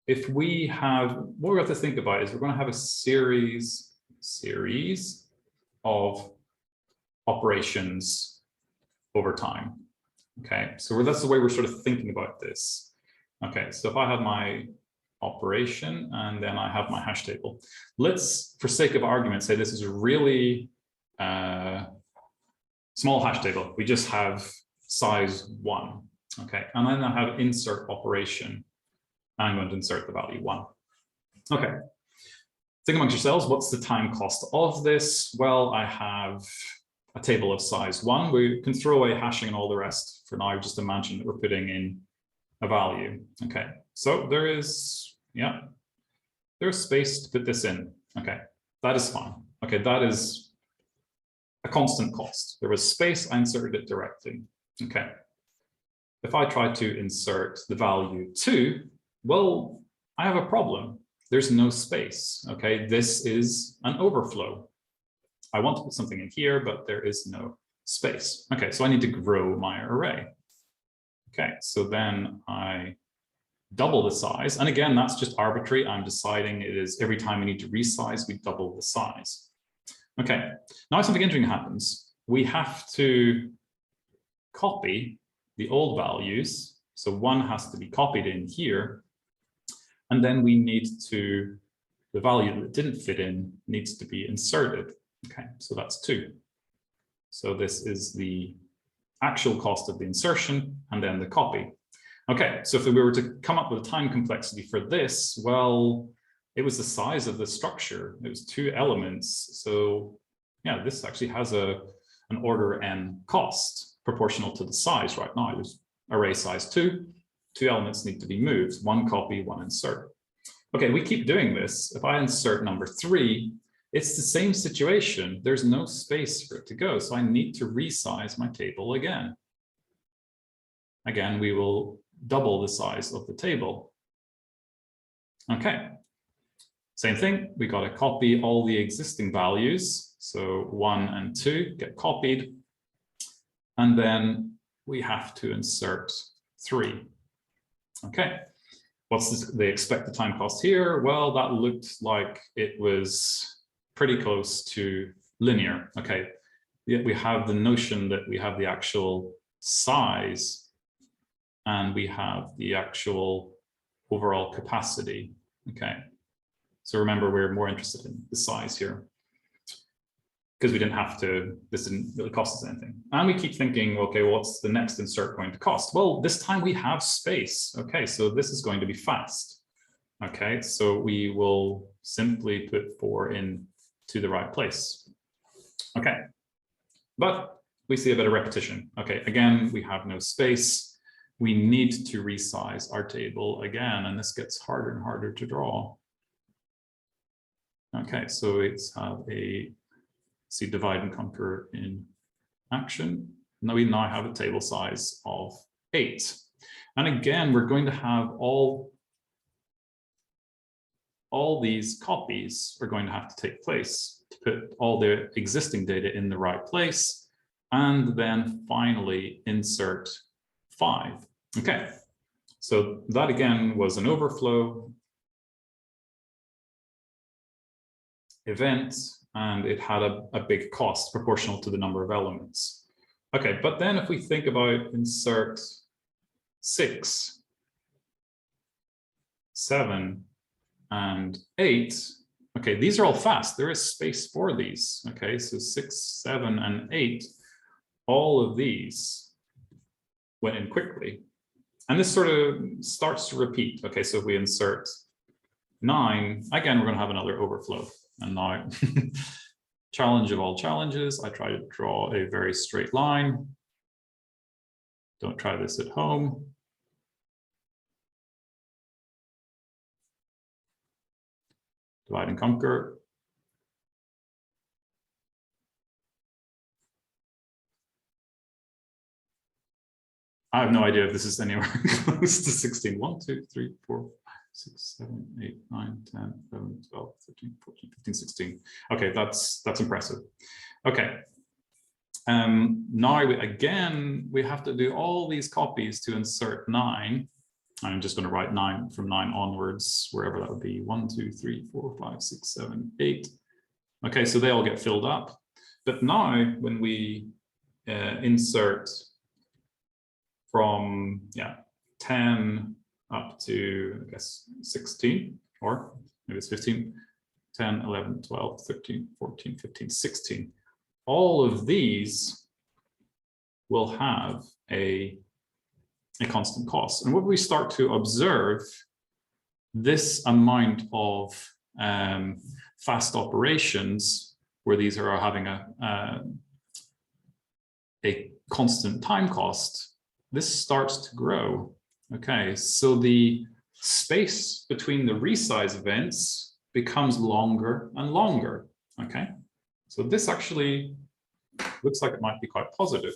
if we have, what we have to think about is we're going to have a series of operations over time. Okay, so that's the way we're sort of thinking about this. Okay, so if I have my operation and then I have my hash table, let's, for sake of argument, say this is a really small hash table. We just have size 1. Okay, and then I have insert operation. I'm going to insert the value 1. Okay, think amongst yourselves, what's the time cost of this? Well, I have a table of size 1. We can throw away hashing and all the rest for now. Just imagine that we're putting in a value. Okay, so there's space to put this in. Okay, that is fine. Okay, that is a constant cost. There was space, I inserted it directly. Okay, if I try to insert the value 2, well, I have a problem. There's no space. Okay, this is an overflow. I want to put something in here, but there is no space. Okay, so I need to grow my array. Okay, so then I double the size. And again, that's just arbitrary. I'm deciding it is every time we need to resize, we double the size. Okay, now something interesting happens. We have to copy the old values. So 1 has to be copied in here. And then we need to, the value that didn't fit in needs to be inserted. Okay, so that's 2. So this is the actual cost of the insertion and then the copy. Okay, so if we were to come up with a time complexity for this, well, it was the size of the structure. It was 2 elements. So yeah, this actually has an order n cost proportional to the size right now. There's array size 2. 2 elements need to be moved, 1 copy, 1 insert. Okay, we keep doing this. If I insert number 3, it's the same situation. There's no space for it to go. So I need to resize my table again. Again, we will double the size of the table. Okay, same thing. We got to copy all the existing values. So 1 and 2 get copied. And then we have to insert 3. Okay, what's the expected time cost here? Well, that looked like it was pretty close to linear. Okay, we have the notion that we have the actual size and we have the actual overall capacity. Okay, so remember, we're more interested in the size here because we didn't have to, this didn't really cost us anything. And we keep thinking, okay, well, what's the next insert going to cost? Well, this time we have space. Okay, so this is going to be fast. Okay, so we will simply put 4 in to the right place. Okay, but we see a bit of repetition. Okay, again, we have no space. We need to resize our table again, and this gets harder and harder to draw. Okay, so let's have a, see divide and conquer in action. Now we now have a table size of 8. And again, we're going to have all these copies are going to have to take place to put all the existing data in the right place, and then finally insert 5. Okay, so that again was an overflow event, and it had a big cost proportional to the number of elements. Okay, but then if we think about insert 6, 7, and 8, okay, these are all fast. There is space for these. Okay, so 6, 7, and 8, all of these went in quickly. And this sort of starts to repeat. Okay, so if we insert 9, again, we're going to have another overflow. And now, challenge of all challenges, I try to draw a very straight line. Don't try this at home. Divide and conquer. I have no idea if this is anywhere close to 16. 1, 2, 3, 4, 6, 7, 8, 9, 10, 11, 12, 13, 14, 15, 16. Okay, that's impressive. Okay. Now again, we have to do all these copies to insert 9. I'm just going to write 9 from 9 onwards, wherever that would be. 1, 2, 3, 4, 5, 6, 7, 8. Okay, so they all get filled up. But now when we insert from 10 up to, I guess, 16, or maybe it's 15, 10, 11, 12, 13, 14, 15, 16. All of these will have a constant cost. And when we start to observe this amount of fast operations, where these are having a constant time cost, this starts to grow. Okay, so the space between the resize events becomes longer and longer. Okay, so this actually looks like it might be quite positive.